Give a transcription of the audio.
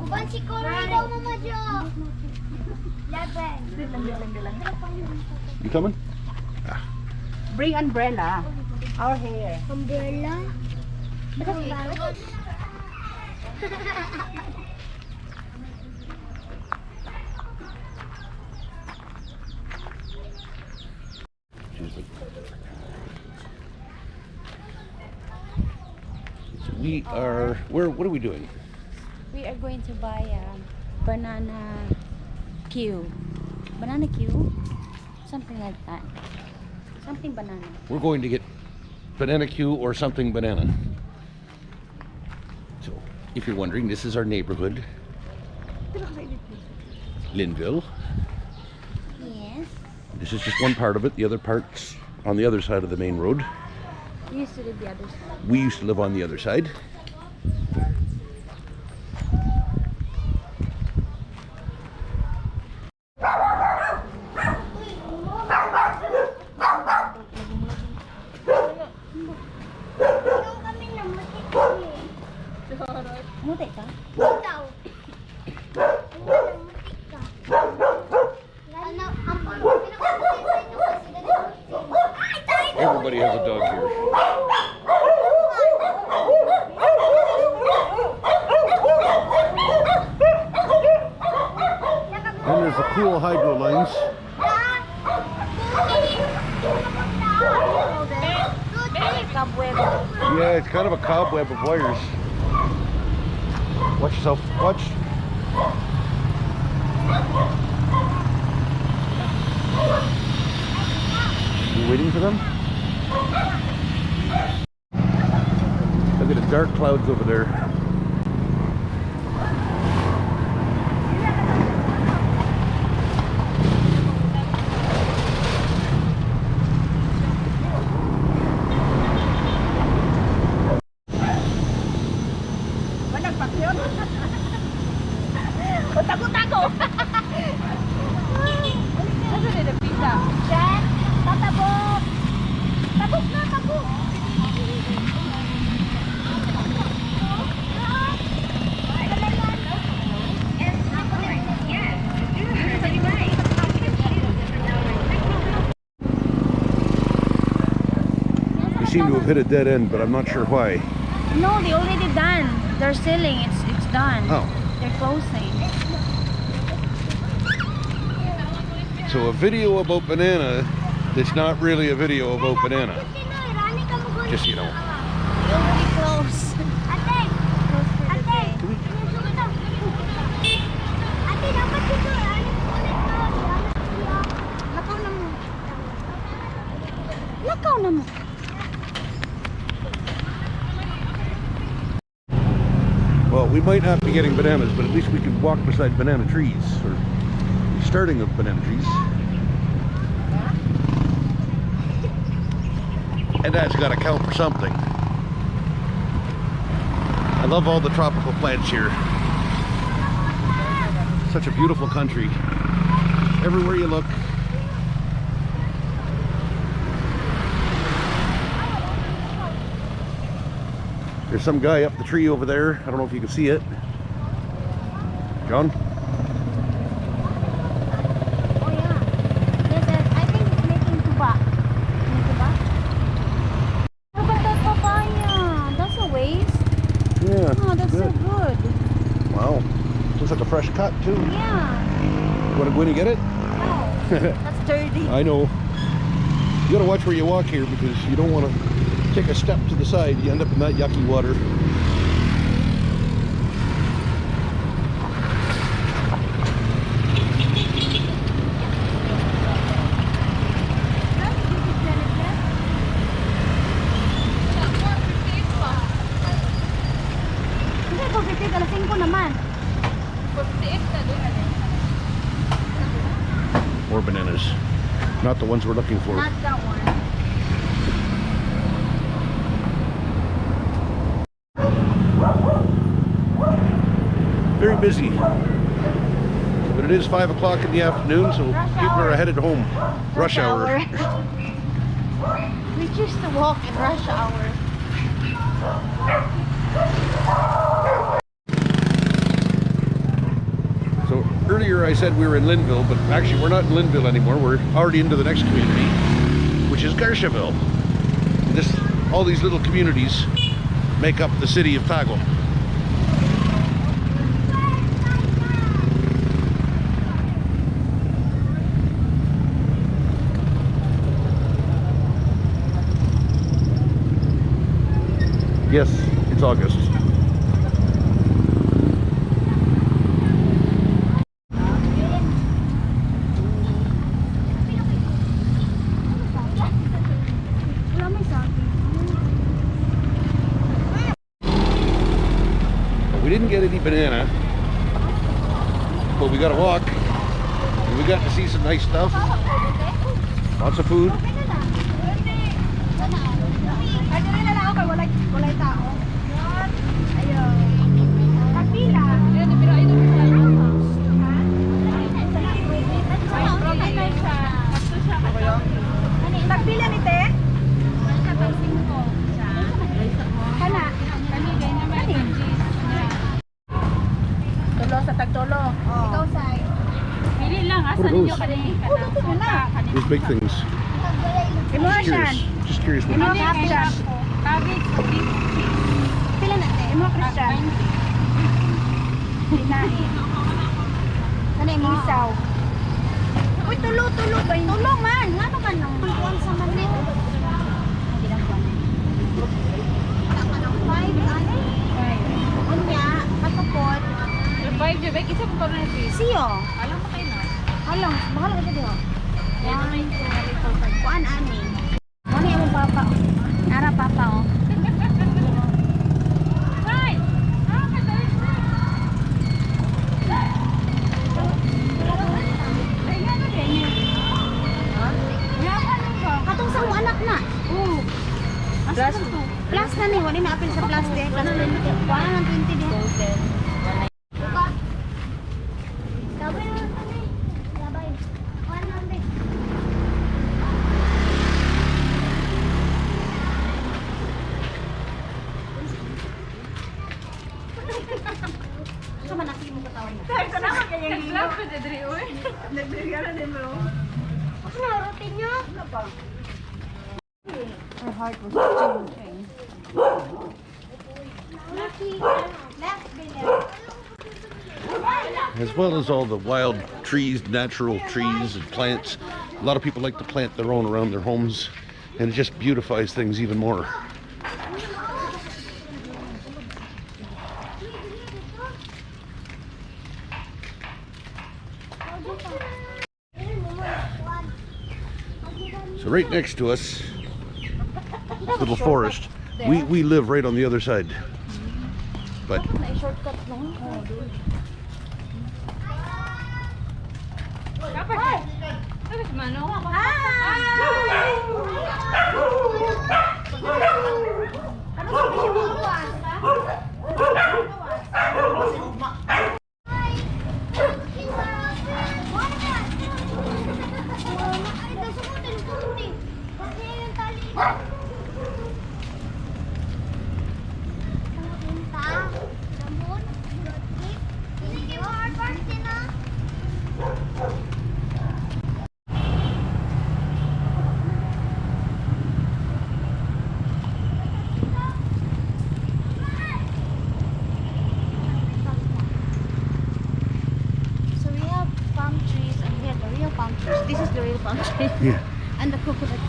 Uban si Cory daw, Mama Jo. You coming? Bring umbrella. Our hair. Umbrella? We are, what are we doing? We are going to buy a banana Q. Banana Q? Something like that. Something banana. We're going to get banana Q or something banana. So, if you're wondering, this is our neighborhood. Lynville. Yes. This is just one part of it. The other part's on the other side of the main road. You used to live the other side. We used to live on the other side. Mutik ka? Ikaw. Everybody has a dog here. Then there's the cool hydro lines. Yeah, it's kind of a cobweb of wires. Watch yourself. Watch. You waiting for them? Look at the dark clouds over there. Seem to have hit a dead end, but I'm not sure why. No, they already done. They're selling. It's done. Oh. They're closing. So a video about banana, it's not really a video about banana. Just, you know. They already closed. Closed for the day. Lakaw na mo. Lakaw na mo. Well, we might not be getting bananas, but at least we can walk beside banana trees, or the starting of banana trees. And that's got to count for something. I love all the tropical plants here. Such a beautiful country. Everywhere you look. There's some guy up the tree over there. I don't know if you can see it. John? Oh yeah. Yes, I think it's making tuba. Tuba? What about that papaya? That's a waste. Yeah. Oh, that's so good. Wow. Looks like a fresh cut too. Yeah. You want to go in and get it? No. That's dirty. I know. You gotta watch where you walk here because you don't want to take a step to the side, you end up in that yucky water. More bananas. Not the ones we're looking for. Not that one. Very busy, but it is 5 o'clock in the afternoon, so people are headed home. Rush hour. We choose to walk in rush hour. earlier I said we were in Lynville, but actually we're not in Lynville anymore. We're already into the next community, which is Garciaville. All these little communities make up the city of Tagum. Yes, it's August. We didn't get any banana, but we got to walk. And we got to see some nice stuff. Lots of food. Tagpila ni te? Tulo sa tagtulo. Ikaw say. Pili lang What are asan niyo those? kanina. These big things. Just curious. Just curious. Imo Christian. Cabbage, Pila na te? Imo Christian. Hinain. Kanay mo isaw. Uy, tulo ba yun? Tulo man. Ngano man nang kuan sa manit? Five, ano? Unya, patupot. 5 jud bay kisa mo na si. Siyo. Alam mo kayo na. Alang, mahal ka dito. Yan Kuan ani. Ano yung papa? Nara papa oh. Right. Katong sa mo anak na. Plus Plus na ni, wala na apil sa plus de. Plus 20. Kuan ang 20 de. Sabay na kami. Sabay. 100. Sa manasi mo katawan na. Love ko diri oy. Nagdiri din mo. Ano na routine niyo? Her heart was changing. As well as all the wild trees, natural trees and plants. A lot of people like to plant their own around their homes, and it just beautifies things even more. So right next to us, this little forest, we live right on the other side. But Shortcut lang. Dapat. Tapos mano. So we have palm trees and we have the real palm trees. This is the real palm tree. yeah, And the coconut